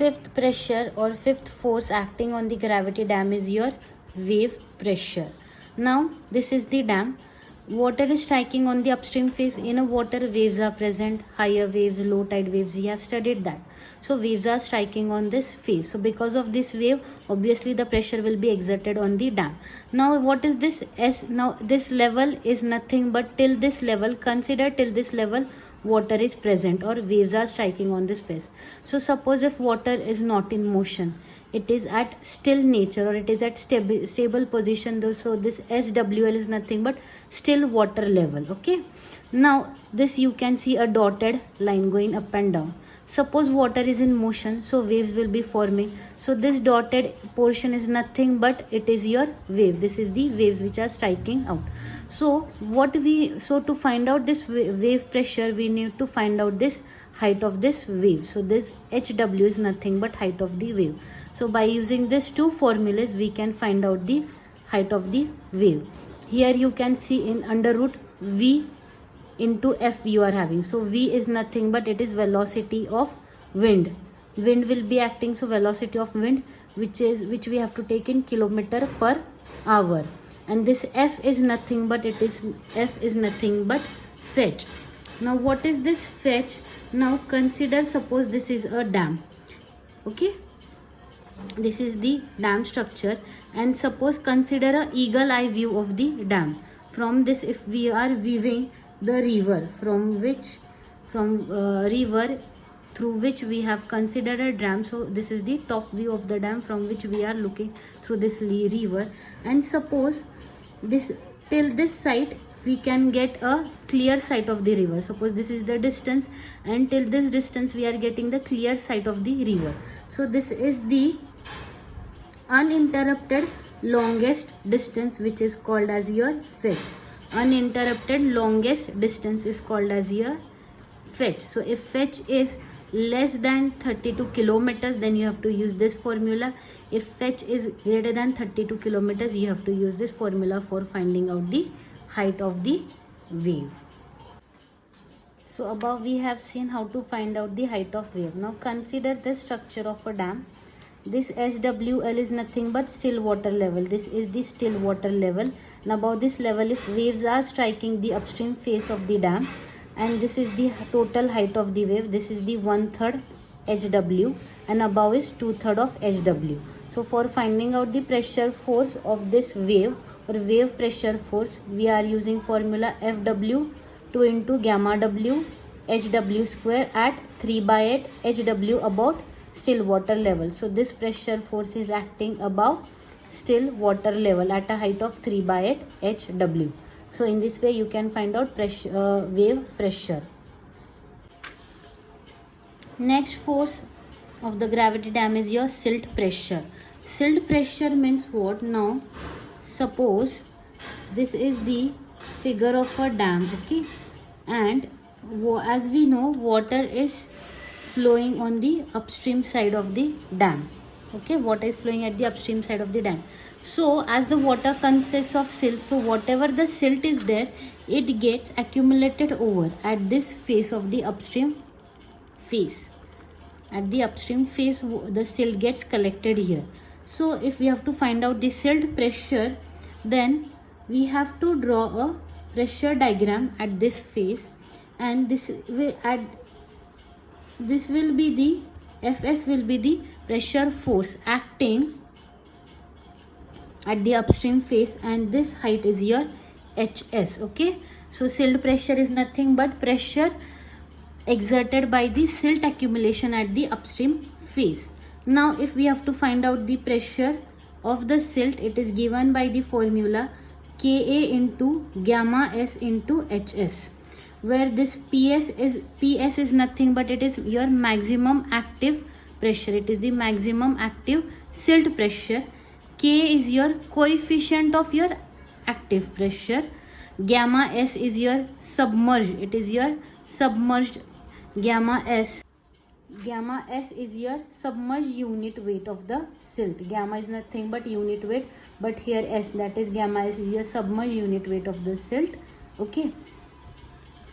fifth pressure or fifth force acting on the gravity dam is your wave pressure. Now this is the dam. Water is striking on the upstream face. In a water, waves are present, higher waves, low tide waves. We have studied that. So waves are striking on this face. So because of this wave, obviously the pressure will be exerted on the dam. Now what is this S? Now this level is nothing but till this level. Consider till this level water is present or waves are striking on this face. So suppose if water is not in motion, it is at still nature or it is at stable position, though. So this SWL is nothing but still water level. Okay, now this you can see a dotted line going up and down. Suppose water is in motion, so waves will be forming. So this dotted portion is nothing but it is your wave. This is the waves which are striking out. So to find out this wave pressure, we need to find out this height of this wave. So this HW is nothing but height of the wave. So by using these two formulas, we can find out the height of the wave. Here you can see in under root V into F you are having. So V is nothing but it is velocity of wind. Wind will be acting, so velocity of wind which we have to take in kilometer per hour. And this F is nothing but fetch. Now what is this fetch? Now consider, suppose this is a dam. Okay, this is the dam structure, and suppose consider a eagle eye view of the dam. From this, if we are viewing the river river through which we have considered a dam, so this is the top view of the dam from which we are looking through this river. And suppose this till this side we can get a clear sight of the river. Suppose this is the distance, and till this distance we are getting the clear sight of the river. So this is the uninterrupted longest distance, which is called as your fetch. Uninterrupted longest distance is called as your fetch. So if fetch is less than 32 kilometers, then you have to use this formula. If fetch is greater than 32 kilometers, you have to use this formula for finding out the height of the wave. So above we have seen how to find out the height of wave. Now consider the structure of a dam. This SWL is nothing but still water level. This is the still water level. And above this level, if waves are striking the upstream face of the dam, and this is the total height of the wave, this is the 1/3 HW, and above is 2/3 of HW. So for finding out the pressure force of this wave or wave pressure force, we are using formula FW 2 into gamma W HW square at 3/8 HW about still water level. So this pressure force is acting above still water level at a height of 3/8 HW. So in this way you can find out wave pressure. Next force of the gravity dam is your silt pressure. Silt pressure means what? Now suppose this is the figure of a dam, okay, and as we know, water is flowing on the upstream side of the dam. Okay, water is flowing at the upstream side of the dam. So as the water consists of silt, so whatever the silt is there, it gets accumulated over at this face of the upstream face. At the upstream face, the silt gets collected here. So if we have to find out the silt pressure, then we have to draw a pressure diagram at this face, and this will be the Fs will be the pressure force acting at the upstream face, and this height is your Hs. Okay, so silt pressure is nothing but pressure exerted by the silt accumulation at the upstream face. Now if we have to find out the pressure of the silt, it is given by the formula Ka into gamma S into Hs, where this PS is nothing but it is your maximum active pressure. It is the maximum active silt pressure. K is your coefficient of your active pressure. Gamma S is your submerged. It is your submerged gamma S. Gamma S is your submerged unit weight of the silt. Gamma is nothing but unit weight, but here S, that is gamma S, is your submerged unit weight of the silt. Okay,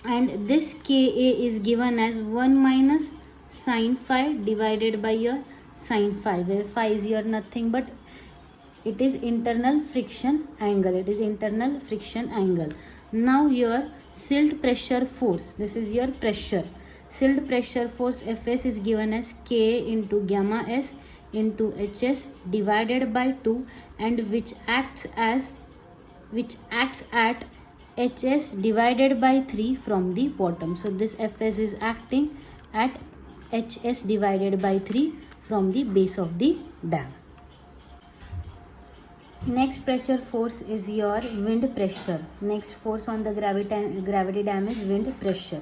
and this Ka is given as 1 minus sine phi divided by your sine phi, where phi is your nothing but it is internal friction angle. It is internal friction angle. Now your silt pressure force, this is your pressure. Silt pressure force Fs is given as K into gamma S into Hs divided by 2, and which acts at Hs divided by 3 from the bottom. So this Fs is acting at Hs divided by 3 from the base of the dam. Next pressure force is your wind pressure. Next force on the gravity dam is wind pressure.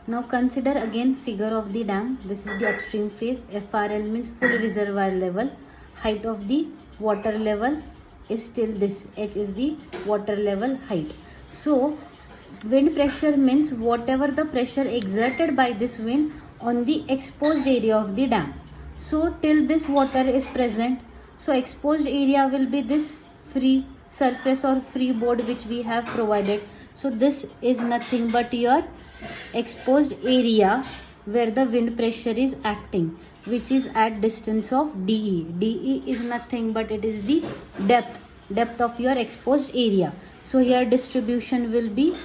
Now consider again figure of the dam. This is the upstream phase. FRL means full reservoir level. Height of the water level is still this. H is the water level height. So wind pressure means whatever the pressure exerted by this wind on the exposed area of the dam. So till this water is present, so exposed area will be this free surface or free board which we have provided. So this is nothing but your exposed area where the wind pressure is acting, which is at distance of dE. dE is nothing but it is the depth of your exposed area. So here distribution will be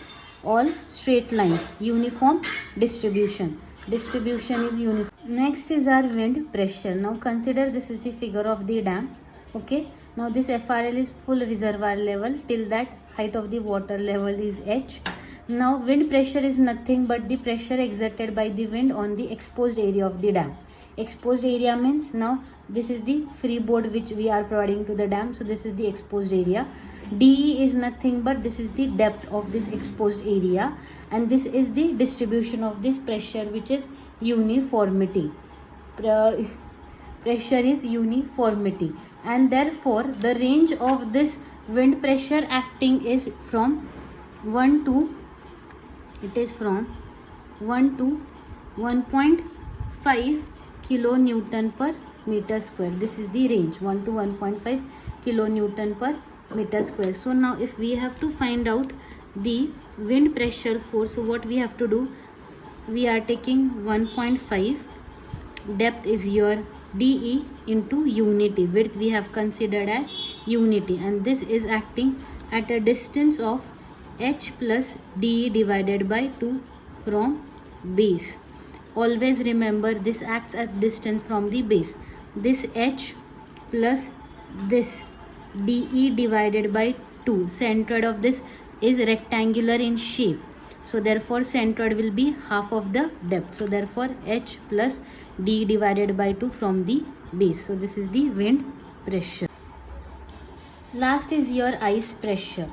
all straight lines, uniform distribution. Distribution is uniform. Next is our wind pressure. Now consider this is the figure of the dam. Okay, now this FRL is full reservoir level. Till that height of the water level is H. Now wind pressure is nothing but the pressure exerted by the wind on the exposed area of the dam. Exposed area means now this is the free board which we are providing to the dam. So this is the exposed area. dE is nothing but this is the depth of this exposed area, and this is the distribution of this pressure, which is uniformity. Pressure is uniformity, and therefore the range of this wind pressure acting is from 1 to 1.5 kilonewton per meter square. This is the range, 1 to 1.5 kilonewton per meter square. So now if we have to find out the wind pressure force, so what we have to do, we are taking 1.5, depth is your dE into unity, width we have considered as unity, and this is acting at a distance of H plus dE divided by 2 from base. Always remember this acts at distance from the base. This H plus this dE divided by 2, centroid of this is rectangular in shape, so therefore centroid will be half of the depth. So therefore H plus dE divided by 2 from the base. So this is the wind pressure. Last is your ice pressure.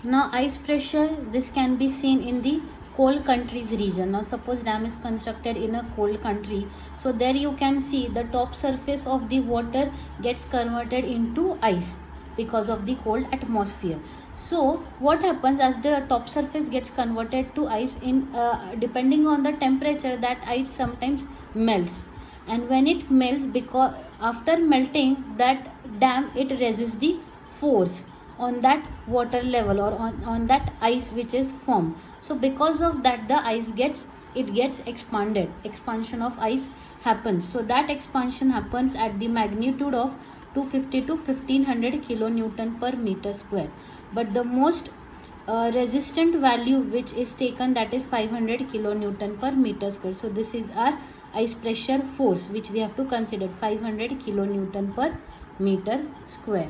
Now ice pressure, this can be seen in the cold countries region. Now suppose dam is constructed in a cold country, so there you can see the top surface of the water gets converted into ice because of the cold atmosphere. So what happens as the top surface gets converted to ice, in depending on the temperature, that ice sometimes melts, and when it melts, because after melting that dam, it resists the force on that water level or on that ice which is formed. So because of that the ice gets expanded, expansion of ice happens. So that expansion happens at the magnitude of 250 to 1500 kilonewton per meter square, but the most resistant value which is taken, that is 500 kilonewton per meter square. So this is our ice pressure force which we have to consider, 500 kilonewton per meter square.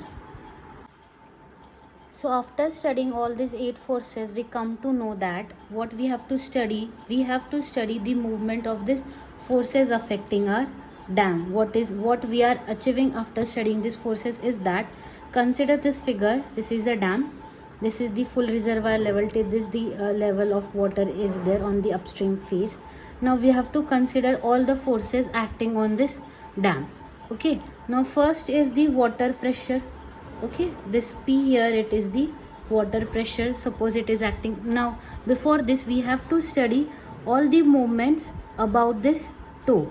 So after studying all these 8 forces, we come to know that what we have to study the movement of these forces affecting our dam. What we are achieving after studying these forces is that, consider this figure. This is a dam. This is the full reservoir level. This the level of water is there on the upstream phase. Now we have to consider all the forces acting on this dam. Okay. Now first is the water pressure. Okay, this P here, it is the water pressure. Suppose it is acting. Now before this we have to study all the movements about this toe.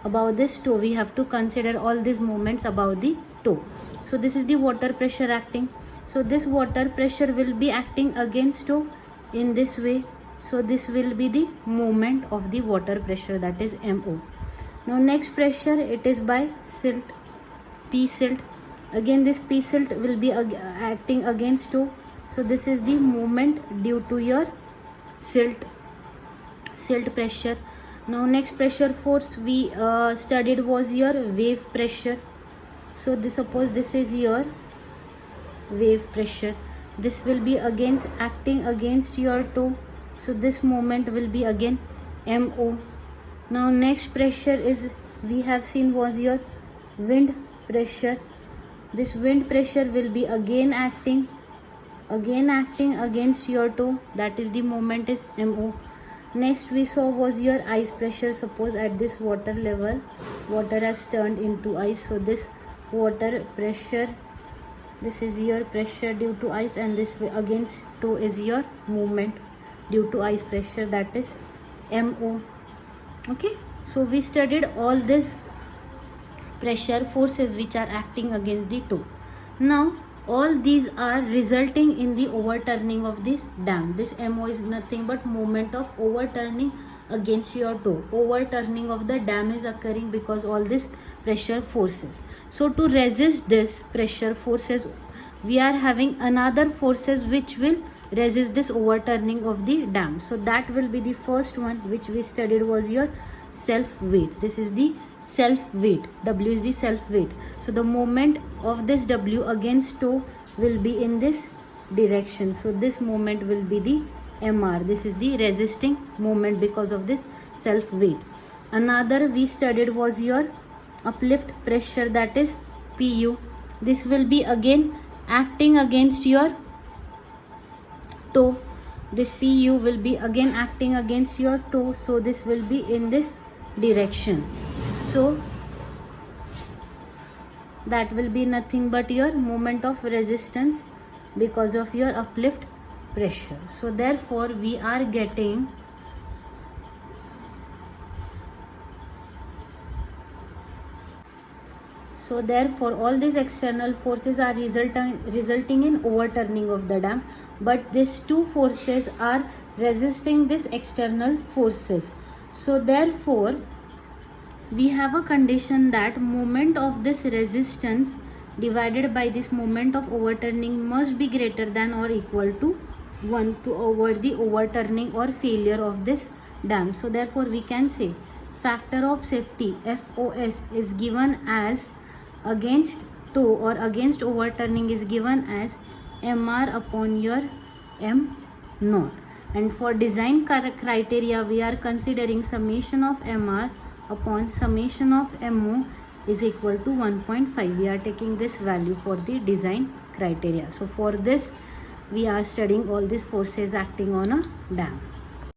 About this toe we have to consider all these movements about the toe. So this is the water pressure acting. So this water pressure will be acting against toe in this way. So this will be the movement of the water pressure, that is MO. Now next pressure, it is by silt, P silt. Again this P silt will be acting against toe. So this is the movement due to your silt pressure. Now next pressure force we studied was your wave pressure. So this, suppose this is your wave pressure, this will be against acting against your toe. So this moment will be again MO. Now next pressure is, we have seen, was your wind pressure. This wind pressure will be again acting against your toe, that is the moment is MO. Next we saw was your ice pressure. Suppose at this water level, water has turned into ice, so this water pressure, this is your pressure due to ice, and this against toe is your movement due to ice pressure, that is MO. Okay, so we studied all these pressure forces which are acting against the toe. Now all these are resulting in the overturning of this dam. This MO is nothing but movement of overturning against your toe. Overturning of the dam is occurring because all these pressure forces. So to resist this pressure forces, we are having another forces which will resist this overturning of the dam. So that will be the first one which we studied was your self weight. This is the self weight. W is the self weight. So the moment of this W against toe will be in this direction. So this moment will be the MR. This is the resisting moment because of this self weight. Another we studied was your uplift pressure, that is PU. This will be again acting against your toe. This PU will be again acting against your toe. So this will be in this direction. So that will be nothing but your moment of resistance because of your uplift pressure. So therefore we are getting all these external forces are resulting in overturning of the dam, but these two forces are resisting these external forces. So therefore we have a condition that moment of this resistance divided by this moment of overturning must be greater than or equal to 1 to avoid the overturning or failure of this dam. So therefore we can say factor of safety FOS is given as against toe or against overturning is given as MR upon your M naught. And for design criteria we are considering summation of MR upon summation of MO is equal to 1.5. We are taking this value for the design criteria. So for this we are studying all these forces acting on a dam.